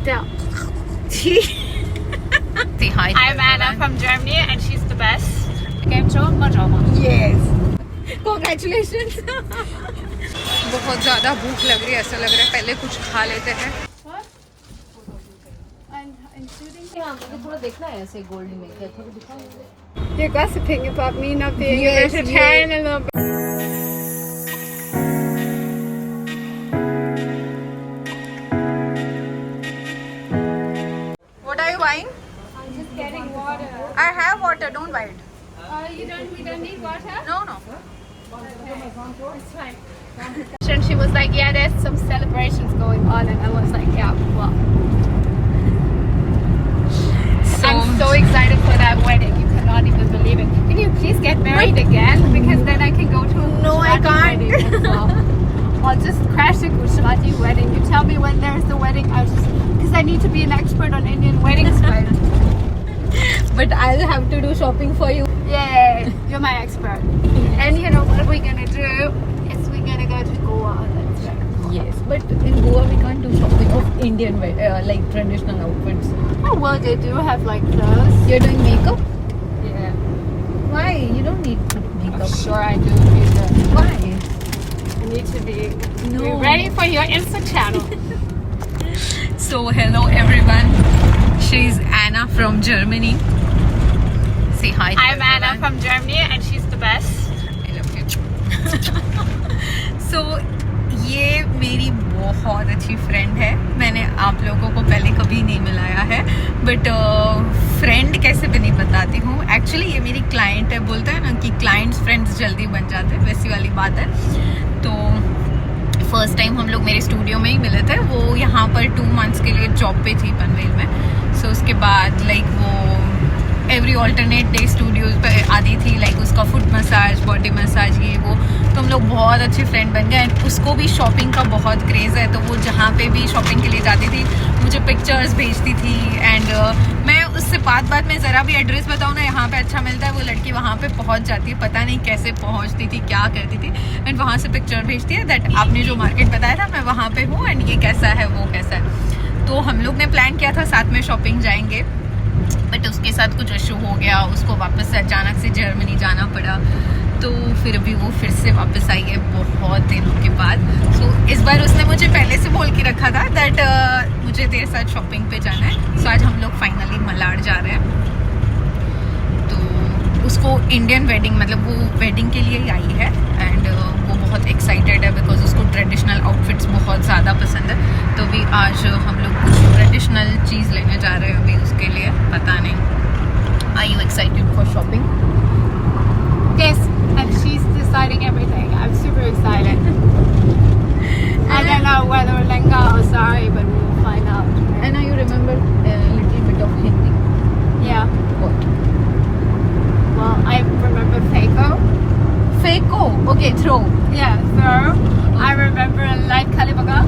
Say hi. I'm Anna from Germany and she's the best. Game show Majama. Yes. Congratulations. बहुत ज़्यादा भूख लग रही है, ऐसा लग रहा है पहले कुछ खा लेते हैं. थोड़ा देखना है ऐसे गोल्ड में क्या थोड़ा दिखाओ. You're gossiping about me not being Yes, a vegetarian and not. What are you buying? I'm just getting water. I have water. Don't buy it. We don't need water? No, no. It's fine. And she was like, yeah, there's some celebrations going on, and I was like, yeah, well. I'm so excited for that wedding. You cannot even believe it. Can you please get married again? Because then I can go to a No, I Gujarati can't. wedding as well. I'll just crash the Gujarati wedding. You tell me when there's the wedding. Because I need to be an expert on Indian weddings, right? But I'll have to do shopping for you. Yay, you're my expert. And you know what we're gonna do? Is we're gonna go to Goa. That's right. Yes, but in Goa we can't do shopping of Indian like traditional outfits. Oh well, they do have like clothes. You're doing makeup? Yeah. Why? You don't need makeup. I'm sure I do need it. Why? I need to be No. ready for your Insta channel. So hello everyone. She's Anna from Germany. Say hi. To I'm Anna everyone. from Germany and she's the best. I love you. So ये मेरी बहुत अच्छी friend है. मैंने आप लोगों को पहले कभी नहीं मिलाया है, बट फ्रेंड कैसे भी नहीं बताती हूँ. एक्चुअली ये मेरी क्लाइंट है. बोलते हैं ना कि क्लाइंट्स फ्रेंड्स जल्दी बन जाते हैं, वैसी वाली बात है. तो फर्स्ट टाइम हम लोग मेरे स्टूडियो में ही मिले थे. वो यहाँ पर 2 months के लिए जॉब पे थी पनवेल में. सो उसके बाद लाइक वो एवरी ऑल्टरनेट डे स्टूडियोज पे आती थी. लाइक उसका फुट मसाज, बॉडी मसाज, ये वो. तो हम लोग बहुत अच्छे फ्रेंड बन गए. एंड उसको भी शॉपिंग का बहुत क्रेज़ है, तो वो जहाँ पे भी शॉपिंग के लिए जाती थी मुझे पिक्चर्स भेजती थी. एंड मैं उससे बात में ज़रा भी एड्रेस बताऊँ ना, यहाँ पे अच्छा मिलता है, वो लड़की वहाँ पे पहुँच जाती है. पता नहीं कैसे पहुँचती थी, क्या करती थी. एंड वहाँ से पिक्चर भेजती है दैट आपने जो मार्केट बताया था मैं वहाँ पे हूँ, एंड ये कैसा है वो कैसा है. तो हम लोग ने प्लान किया था साथ में शॉपिंग जाएंगे, बट उसके साथ कुछ इशू हो गया. उसको वापस से अचानक से जर्मनी जाना पड़ा. तो फिर भी वो फिर से वापस आई है बहुत दिनों के बाद. सो इस बार उसने मुझे पहले से बोल के रखा था दैट मुझे तेरे साथ शॉपिंग पे जाना है. सो आज हम लोग फाइनली मलाड जा रहे हैं. तो उसको इंडियन वेडिंग मतलब वो वेडिंग के लिए ही आई है. एंड वो बहुत एक्साइटेड है बिकॉज उसको ट्रेडिशनल आउटफिट्स बहुत ज़्यादा पसंद है. तो भी आज हम लोग कुछ ट्रेडिशनल चीज़ लेने जा रहे हैं अभी उसके लिए. पता नहीं. Are you excited for shopping? Yes, and she's deciding everything. I'm super excited. I don't know whether Lenga or Sari, but we'll find out. And now you remember a little bit of Hindi. Yeah. What? Well, I remember Faco. Faco. Okay, throw. Yeah, throw. I remember Light Kalibaga.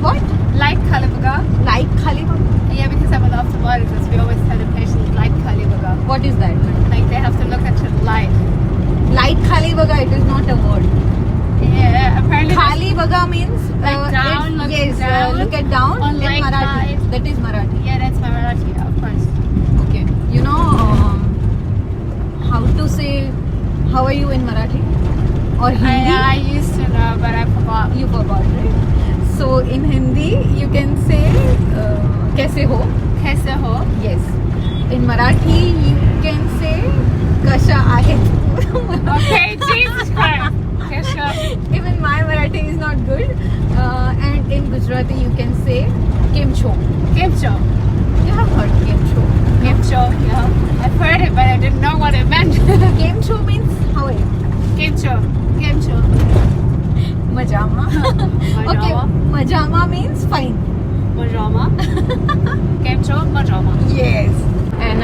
What? Light Kalibaga. Like Khalifa? Yeah, because I'm an ophthalmologist, we always tell the patients Light Kalibaga. What is that? Like they have to look at your light. Like Khalibaga, it is not a word. Yeah, apparently. Khalibaga means Like down, it's- looking yes, down, look at down or in like Marathi. that. That is Marathi. Yeah, that's my Marathi, of course. Okay. You know how to say how are you in Marathi or Hindi? I used to know, but I forgot. You forgot, right? So in Hindi you can say kaise ho. Kaise ho? Yes. In Marathi you can say kasha ahe. Okay, Jesus Christ. Kasha. Even my Marathi is not good. And in Gujarati you can say kem cho. Kimcho. You have heard kem cho. Kimcho, yeah. I've heard it, but I didn't know what it meant. Kem cho means how are you? Kimcho. Kimcho. Majama. Okay. Majama means fine. Majama. Kimcho, Majama. Yes. And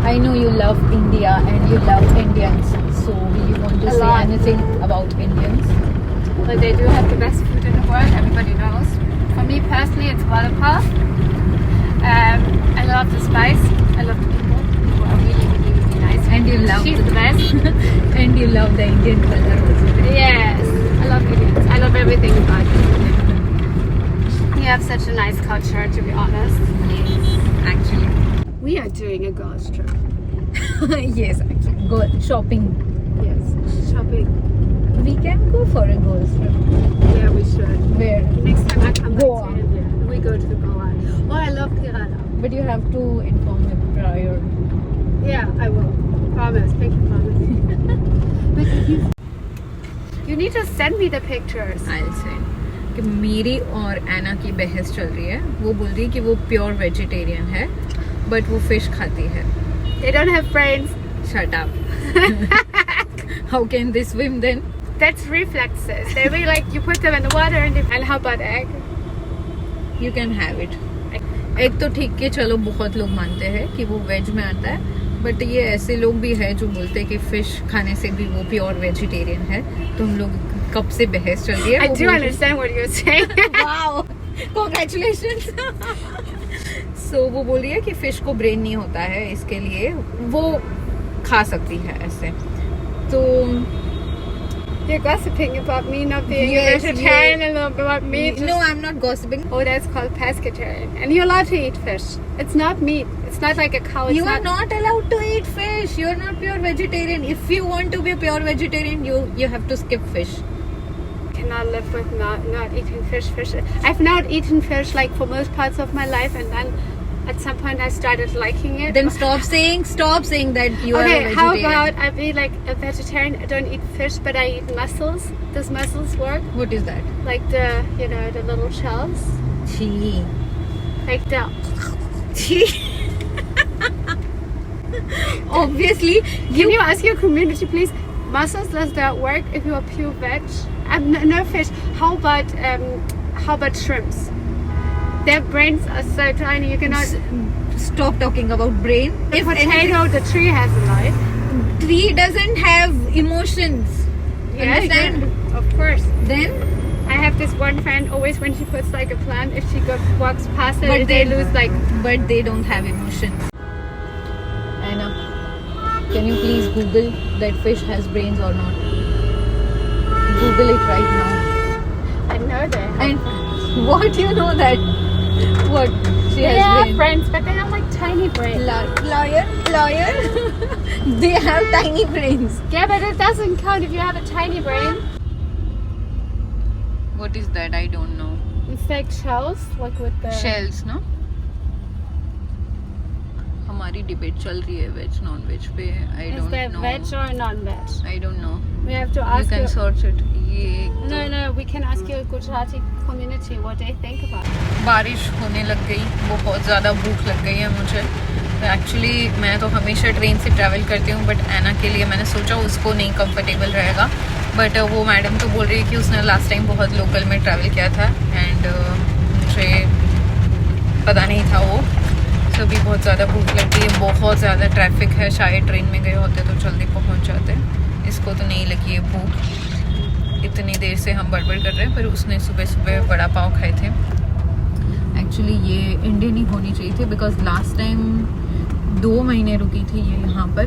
I know you love India and you love Indians. So you want to A say lot. anything about Indians? But they do have the best food in the world, everybody knows. For me personally, it's vada pav. I love the spice. I love the people. People are really, really, really nice. And you love She's the best. and you love the Indian color also. Yes. I love Indians. I love everything about it. have such a nice culture, to be honest. Actually. We are doing a girls trip. Yes, actually. Go shopping. Yes, shopping. We can go for a girls trip. Yeah, we should. Where? Next time I come back Goa. to India, we go to Goa. Oh, I love Kerala. But you have to inform me prior. Yeah, I will. Promise. Make you promise. But you need to send me the pictures. I'll say कि मेरी और एना की बहस चल रही है. वो बोल रही है कि वो प्योर वेजिटेरियन है बट वो फिश खाती है. They don't have brains. Shut up. How can they swim then? That's reflexes. They really like you put them in the water and how about egg? You can have it. एक तो ठीक है, चलो बहुत लोग मानते हैं कि वो वेज में आता है, बट ये ऐसे लोग भी है जो बोलते हैं कि फिश खाने से भी वो प्योर वेजिटेरियन है. तो हम लोग कब से बहस चल रही है. I do understand what you're saying. Wow, congratulations. So वो बोल रही है कि फिश को ब्रेन नहीं होता है, इसके लिए वो खा सकती है ऐसे. तो You're gossiping about me not being Yes, a vegetarian and about me. no, I'm not gossiping. Oh, that's called pescatarian. And you're allowed to eat fish. It's not meat. It's not like a cow. It's You are not allowed to eat fish. You are not pure vegetarian. If you want to be a pure vegetarian, you have to skip fish. Cannot live with not eating fish. I've not eaten fish like for most parts of my life, and then at some point I started liking it. Then stop saying that you are a Okay, vegetarian. how about I be like a vegetarian? I don't eat fish, but I eat mussels. Does mussels work? What is that? Like the little shells, Chee. like the. Obviously, Can you ask your community, please? Mussels, does that work if you are pure veg? No fish. How about shrimps? Their brains are so tiny you cannot. stop talking about brain. The potato, the tree has a life. Tree doesn't have emotions. Yeah, Understand? Of course. Then, I have this one friend. Always when she puts like a plant, if she walks past it, But they they- lose like. but they don't have emotions. Anna, can you please Google that fish has brains or not? Google it right now. I know that. And what you know that? What? She They has have brains. brains, but they have like tiny brains. Lawyer. They have tiny brains. Yeah, but it doesn't count if you have a tiny brain. What is that? I don't know. It's like shells, like with the. Shells, no? हमारी debate चल रही है veg non veg पे. I Is don't that know. veg or non-veg? I don't know. We have to You ask can you. search it. ये No, we can ask your Gujarati community what they think about it. बारिश होने लग गई, बहुत ज़्यादा भूख लग गई है मुझे. एक्चुअली मैं तो हमेशा ट्रेन से ट्रैवल करती हूँ, बट एना के लिए मैंने सोचा उसको नहीं कंफर्टेबल रहेगा. बट वो मैडम तो बोल रही है कि उसने लास्ट टाइम बहुत लोकल में ट्रैवल किया था एंड मुझे पता नहीं था वो. तो अभी बहुत ज़्यादा भूख लगती है, बहुत ज़्यादा ट्रैफिक है. शायद ट्रेन में गए होते तो जल्दी पहुँच जाते. इसको तो नहीं लगी है भूख. इतनी देर से हम बड़बड़ कर रहे हैं, पर उसने सुबह सुबह वड़ा पाव खाए थे. एक्चुअली ये इंडियन ही होनी चाहिए थी, बिकॉज लास्ट टाइम 2 महीने रुकी थी ये यहाँ पर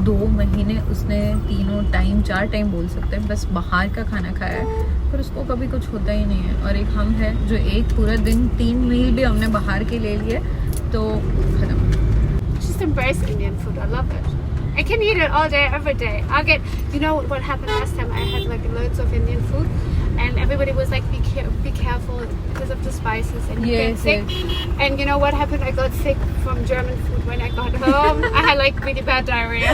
2 महीने उसने 3 टाइम 4 टाइम बोल सकते हैं बस बाहर का खाना खाया है, पर उसको कभी कुछ होता ही नहीं है. और एक हम है जो एक पूरा दिन 3 मील भी हमने बाहर के ले लिए तो खत्म. Just embrace Indian food. I love it. I can eat it all day, every day. I'll get. You know what happened last time? I had like loads of Indian food, and everybody was like, "Be careful because of the spices and you get sick." And you know what happened? I got sick from German food when I got home. I had like really bad diarrhea.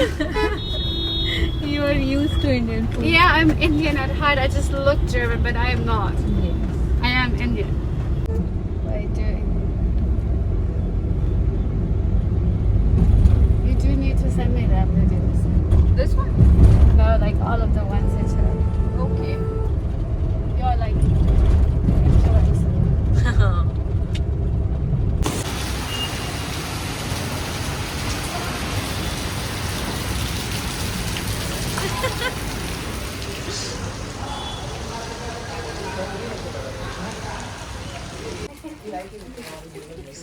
You are used to Indian food. Yeah, I'm Indian at heart. I just look German, but I am not. Yes. I am Indian. What are you doing? You do need to send me that videos. This one? No, like all of the ones that you. Okay. You're like influencer.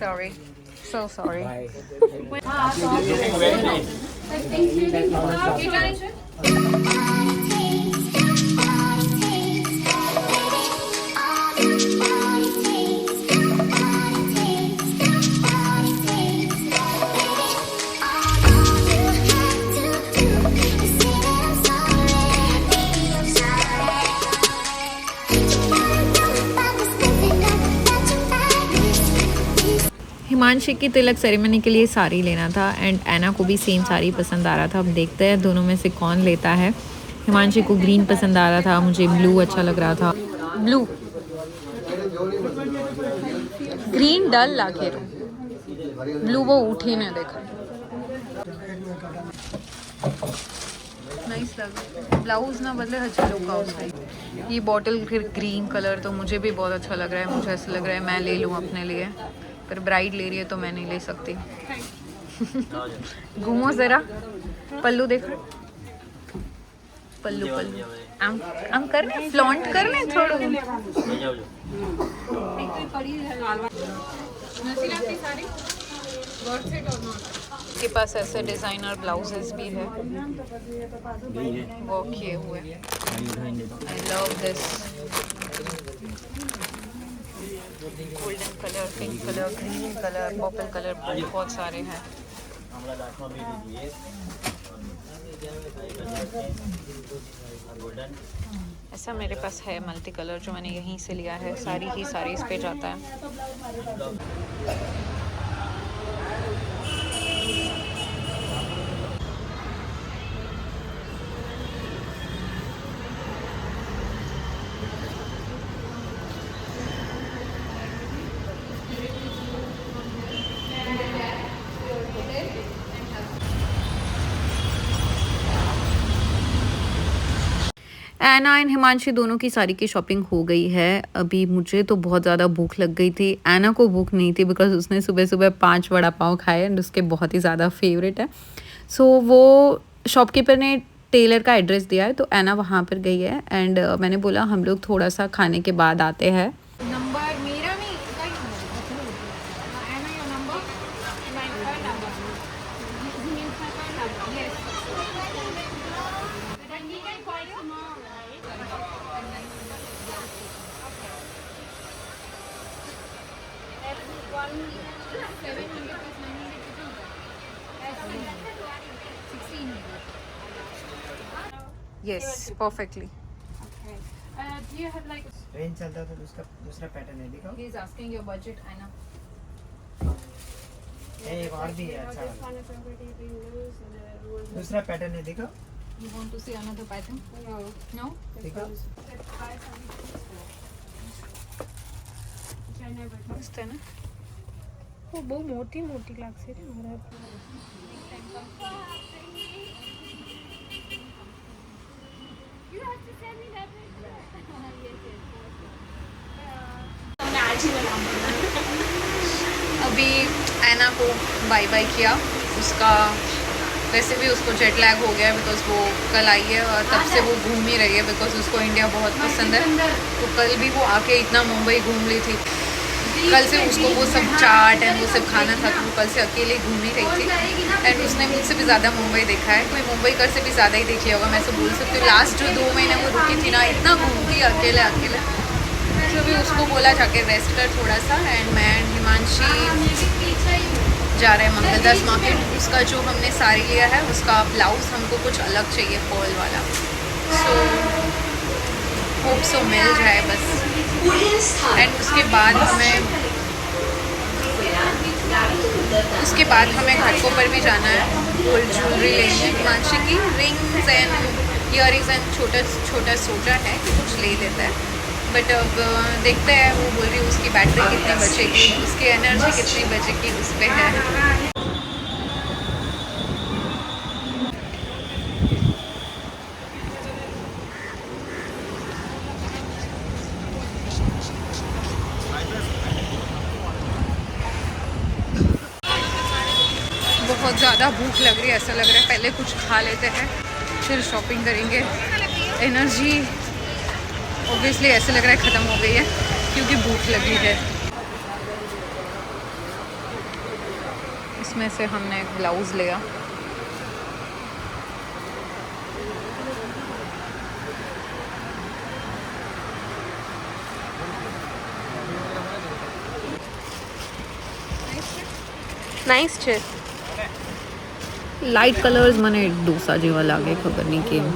Sorry. So sorry. Himanshi की तिलक ceremony के लिए साड़ी लेना था and ऐना को भी same sari पसंद आ रहा था। अब देखते हैं दोनों में से कौन लेता है। हिमांशी को ग्रीन पसंद आ रहा था, मुझे ब्लू अच्छा लग रहा था। ब्लू ग्रीन डल लाके ब्लू वो उठी ने देखा। नाइस लग ब्लाउज ना बदले अच्छा लुक का उसका। ये बॉटल फिर ग्रीन कलर तो मुझे भी बहुत अच्छा लग रहा है। मुझे ऐसा लग रहा है मैं ले लूँ अपने लिए, पर ब्राइड ले रही है तो मैं नहीं ले सकती। घूमो ज़रा, पल्लू देखो, पल्लू पल्लू हम करने फ्लॉन्ट करने थोड़ा। के पास ऐसे डिज़ाइनर ब्लाउजेस भी है वर्क किए हुए। I love this golden colour, pink colour, green colour, purple colour, बहुत सारे हैं। ऐसा मेरे पास है मल्टी कलर जो मैंने यहीं से लिया है। सारी ही सारी इस पे जाता है। ऐना एंड हिमांशी दोनों की सारी की शॉपिंग हो गई है। अभी मुझे तो बहुत ज़्यादा भूख लग गई थी। ऐना को भूख नहीं थी बिकॉज उसने सुबह सुबह 5 वड़ा पाव खाए एंड उसके बहुत ही ज़्यादा फेवरेट है। सो वो शॉपकीपर ने टेलर का एड्रेस दिया है तो ऐना वहाँ पर गई है एंड मैंने बोला हम लोग थोड़ा सा खाने के बाद आते हैं। नंबर मेरा नहीं yes perfectly. Okay. Do you have like range चलता तो उसका दूसरा पैटर्न है, दिखाओ। he is asking your budget Aina. एक और भी है अच्छा this one is already being used and the other one? दूसरा पैटर्न है, दिखाओ। You want to see another pattern? No. No? ठीक है। Which I never do. मस्त है ना? वो बहुत मोटी मोटी लागছে रे हमरा। You have to send me that अभी ऐना को बाय बाय किया। उसका वैसे भी उसको जेट लैग हो गया है बिकॉज वो कल आई है और तब से वो घूम ही रही है बिकॉज उसको इंडिया बहुत पसंद है। तो कल भी वो आके इतना मुंबई घूम ली थी। कल से उसको वो सब चाट एंड वो सब खाना था तो वो कल से अकेले घूम ही रही थी एंड उसने मुझसे भी ज़्यादा मुंबई देखा है। कोई मुंबई कर से भी ज़्यादा ही देख लिया होगा, मैं ऐसे बोल सकती हूँ। लास्ट जो 2 महीने वो रुकी थी ना, इतना घूमती अकेले अकेले। तो भी उसको बोला जाके रेस्ट कर थोड़ा सा एंड मैं हिमांशी जा रहे हैं मंगलदास मार्केट। उसका जो हमने साड़ी लिया है उसका ब्लाउज हमको कुछ अलग चाहिए फॉल वाला, सो होप सो मिल जाए बस। एंड उसके बाद हमें घाटकोपर भी जाना है। गोल्ड ज्वेलरी लेंगे हिमांशी की, रिंग्स एंड ईयरिंग्स एंड छोटा सोचा है कि कुछ ले लेता है। बट अब देखते हैं, वो बोल रही है उसकी बैटरी कितनी बचेगी, उसकी एनर्जी कितनी बचेगी उस पर है। बहुत ज़्यादा भूख लग रही है, ऐसा लग रहा है पहले कुछ खा लेते हैं फिर शॉपिंग करेंगे। एनर्जी ऑब्वियसली ऐसे लग रहा है ख़त्म हो गई है क्योंकि भूख लगी है। इसमें से हमने एक ब्लाउज़ लिया, नाइस છે। लाइट कलर्स મને ડોસા જેવા લાગે, ખબર નહીં કેમ।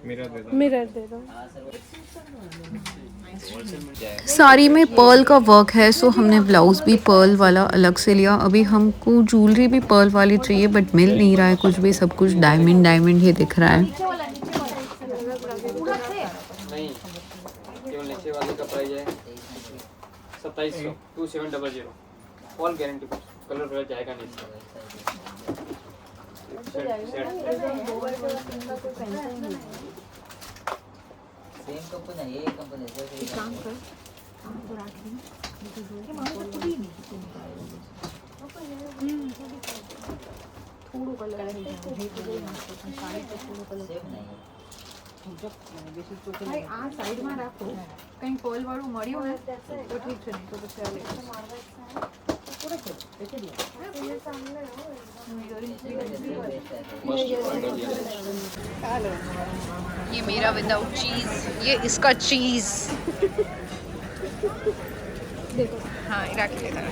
मेरा मिरर दे दो। साड़ी में पर्ल का वर्क है, सो हमने ब्लाउज भी पर्ल वाला अलग से लिया। अभी हमको ज्वेलरी भी पर्ल वाली चाहिए बट मिल नहीं रहा है कुछ भी, सब कुछ डायमंड डायमंड ही दिख रहा है। नहीं, केवल नीचे वाले का प्राइस है 2700 2700 ऑल गारंटी, कलर वगैरह जाएगा नहीं। सेम कंपनी है, ये कंपनी है। सेम नहीं है। ભાઈ આ સાઈડમાં રાખો, કંઈ પર્લ વાળું મળ્યું ને તો ઠીક છે, નહીં તો પછી આ લઈ ये मेरा विदाउट चीज, ये इसका चीज। हाँ, इराक लेता है।